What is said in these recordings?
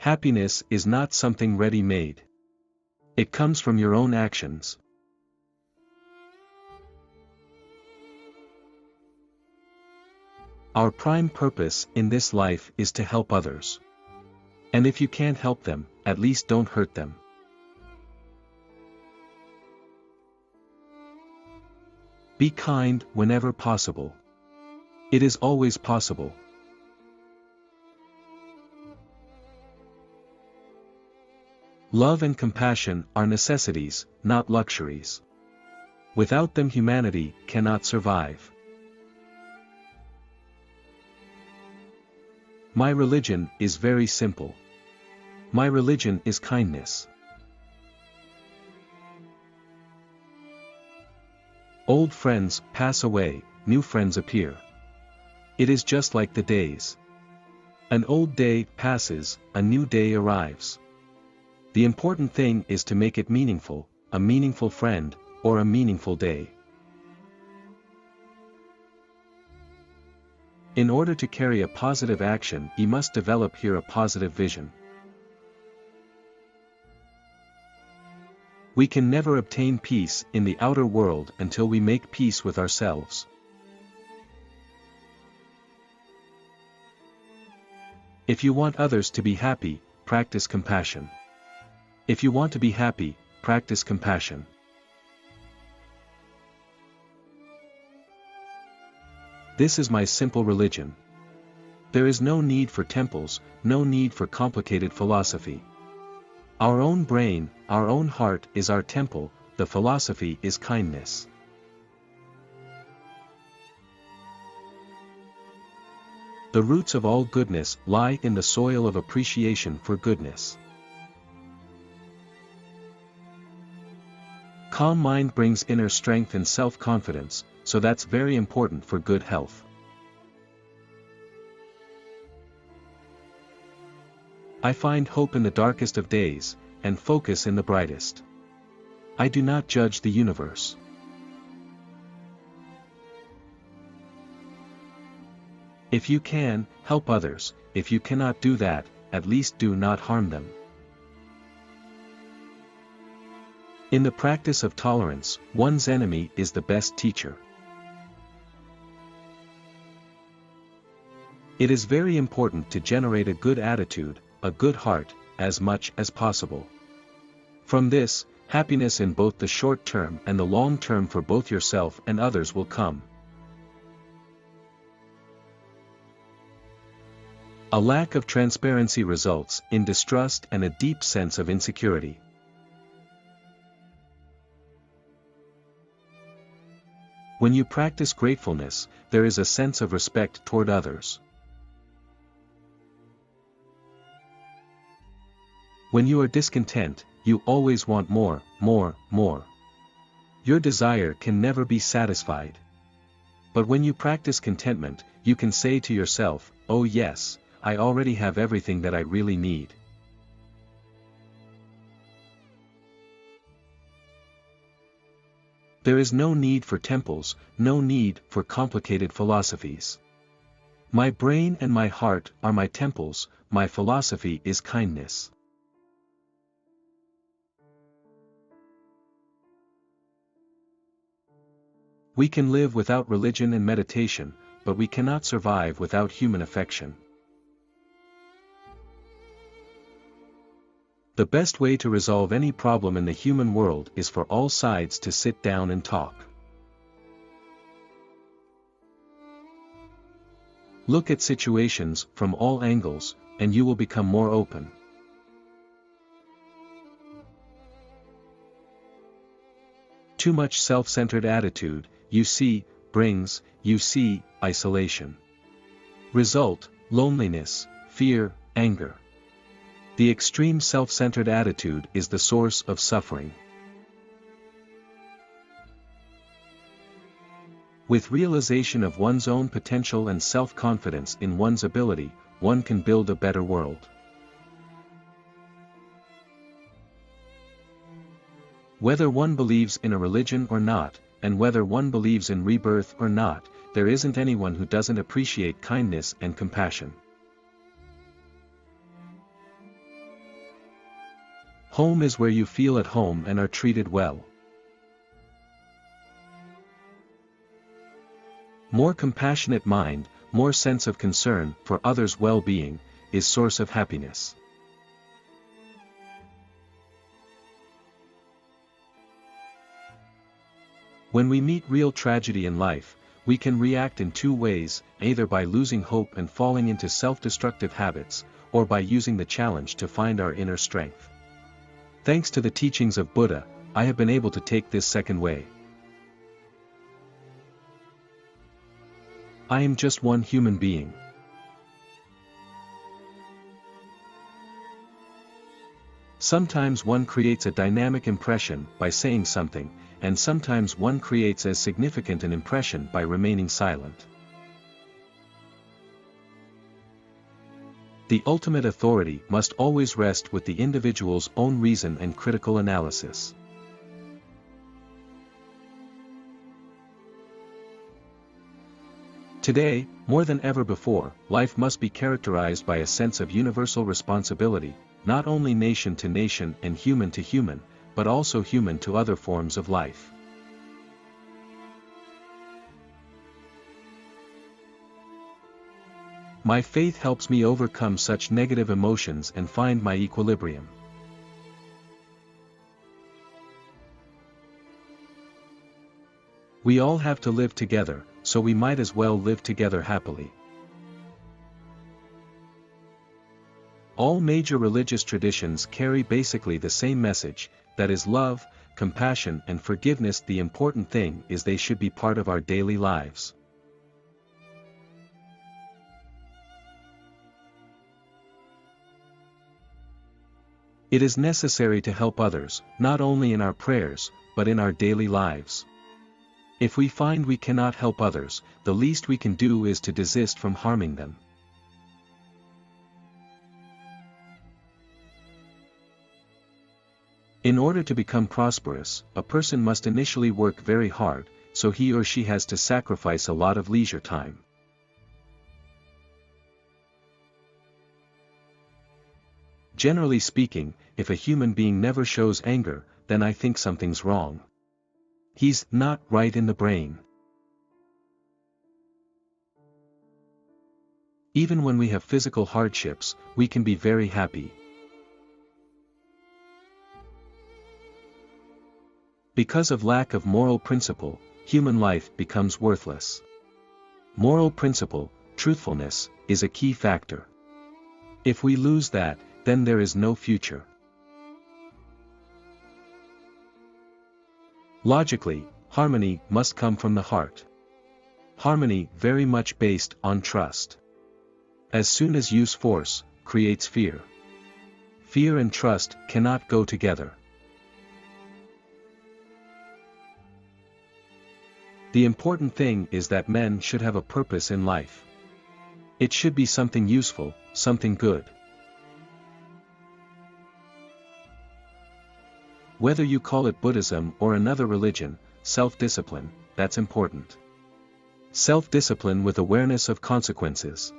Happiness is not something ready-made. It comes from your own actions. Our prime purpose in this life is to help others. And if you can't help them, at least don't hurt them. Be kind whenever possible. It is always possible. Love and compassion are necessities, not luxuries. Without them humanity cannot survive. My religion is very simple. My religion is kindness. Old friends pass away, new friends appear. It is just like the days. An old day passes, a new day arrives. The important thing is to make it meaningful, a meaningful friend, or a meaningful day. In order to carry a positive action, you must develop here a positive vision. We can never obtain peace in the outer world until we make peace with ourselves. If you want others to be happy, practice compassion. If you want to be happy, practice compassion. This is my simple religion. There is no need for temples, no need for complicated philosophy. Our own brain, our own heart is our temple, the philosophy is kindness. The roots of all goodness lie in the soil of appreciation for goodness. Calm mind brings inner strength and self-confidence, so that's very important for good health. I find hope in the darkest of days, and focus in the brightest. I do not judge the universe. If you can, help others. If you cannot do that, at least do not harm them. In the practice of tolerance, one's enemy is the best teacher. It is very important to generate a good attitude, a good heart, as much as possible. From this, happiness in both the short term and the long term for both yourself and others will come. A lack of transparency results in distrust and a deep sense of insecurity. When you practice gratefulness, there is a sense of respect toward others. When you are discontent, you always want more, more, more. Your desire can never be satisfied. But when you practice contentment, you can say to yourself, "Oh yes, I already have everything that I really need." There is no need for temples, no need for complicated philosophies. My brain and my heart are my temples, my philosophy is kindness. We can live without religion and meditation, but we cannot survive without human affection. The best way to resolve any problem in the human world is for all sides to sit down and talk. Look at situations from all angles, and you will become more open. Too much self-centered attitude, brings isolation. Result, loneliness, fear, anger. The extreme self-centered attitude is the source of suffering. With realization of one's own potential and self-confidence in one's ability, one can build a better world. Whether one believes in a religion or not, and whether one believes in rebirth or not, there isn't anyone who doesn't appreciate kindness and compassion. Home is where you feel at home and are treated well. More compassionate mind, more sense of concern for others' well-being, is source of happiness. When we meet real tragedy in life, we can react in two ways, either by losing hope and falling into self-destructive habits, or by using the challenge to find our inner strength. Thanks to the teachings of Buddha, I have been able to take this second way. I am just one human being. Sometimes one creates a dynamic impression by saying something, and sometimes one creates as significant an impression by remaining silent. The ultimate authority must always rest with the individual's own reason and critical analysis. Today, more than ever before, life must be characterized by a sense of universal responsibility, not only nation to nation and human to human, but also human to other forms of life. My faith helps me overcome such negative emotions and find my equilibrium. We all have to live together, so we might as well live together happily. All major religious traditions carry basically the same message, that is love, compassion and forgiveness. The important thing is they should be part of our daily lives. It is necessary to help others, not only in our prayers, but in our daily lives. If we find we cannot help others, the least we can do is to desist from harming them. In order to become prosperous, a person must initially work very hard, so he or she has to sacrifice a lot of leisure time. Generally speaking, if a human being never shows anger, then I think something's wrong. He's not right in the brain. Even when we have physical hardships, we can be very happy. Because of lack of moral principle, human life becomes worthless. Moral principle, truthfulness, is a key factor. If we lose that, then there is no future. Logically, harmony must come from the heart. Harmony very much based on trust. As soon as use force, creates fear. Fear and trust cannot go together. The important thing is that men should have a purpose in life. It should be something useful, something good. Whether you call it Buddhism or another religion, self-discipline, that's important. Self-discipline with awareness of consequences.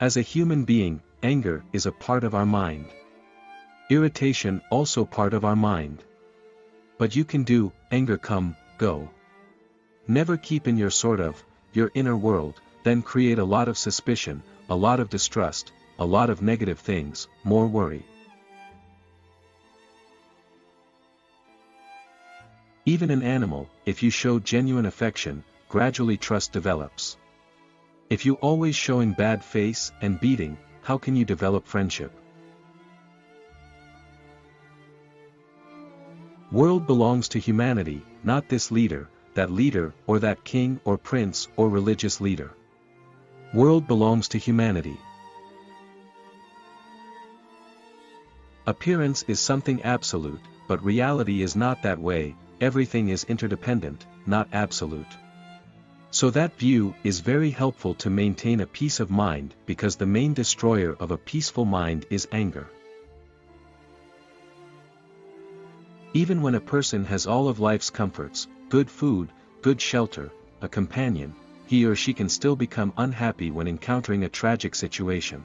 As a human being, anger is a part of our mind. Irritation also part of our mind. But you can do, anger come, go. Never keep in your your inner world, then create a lot of suspicion, a lot of distrust, a lot of negative things, more worry. Even an animal, if you show genuine affection, gradually trust develops. If you always showing bad face and beating, how can you develop friendship? World belongs to humanity, not this leader, or that king or prince or religious leader. World belongs to humanity. Appearance is something absolute, but reality is not that way. Everything is interdependent, not absolute. So that view is very helpful to maintain a peace of mind, because the main destroyer of a peaceful mind is anger. Even when a person has all of life's comforts, good food, good shelter, a companion, he or she can still become unhappy when encountering a tragic situation.